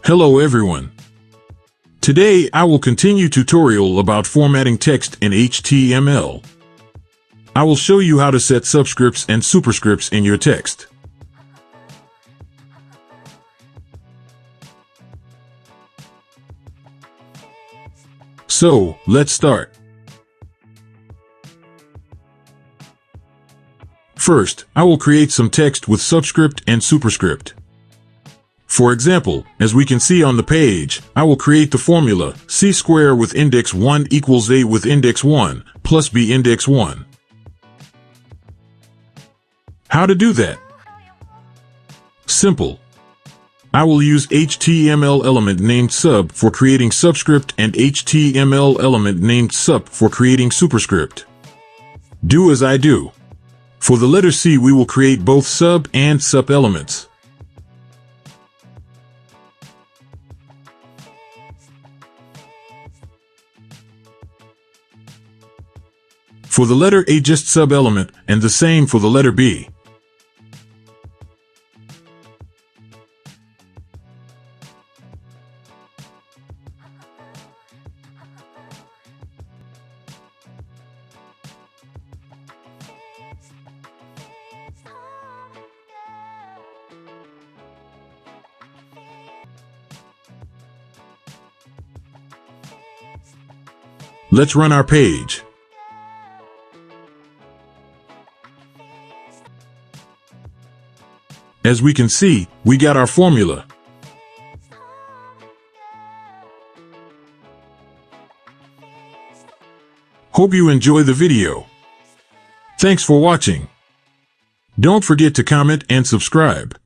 Hello everyone. Today I will continue tutorial about formatting text in HTML. I will show you how to set subscripts and superscripts in your text. So, let's start. First, I will create some text with subscript and superscript. For example, as we can see on the page, I will create the formula c square with index 1 equals a with index 1 plus b index 1. How to do that? Simple. I will use HTML element named sub for creating subscript and HTML element named sup for creating superscript. Do as I do. For the letter C, we will create both sub and sup elements. For the letter A, just sub element, and the same for the letter B. Let's run our page. As we can see, we got our formula. Hope you enjoy the video. Thanks for watching. Don't forget to comment and subscribe.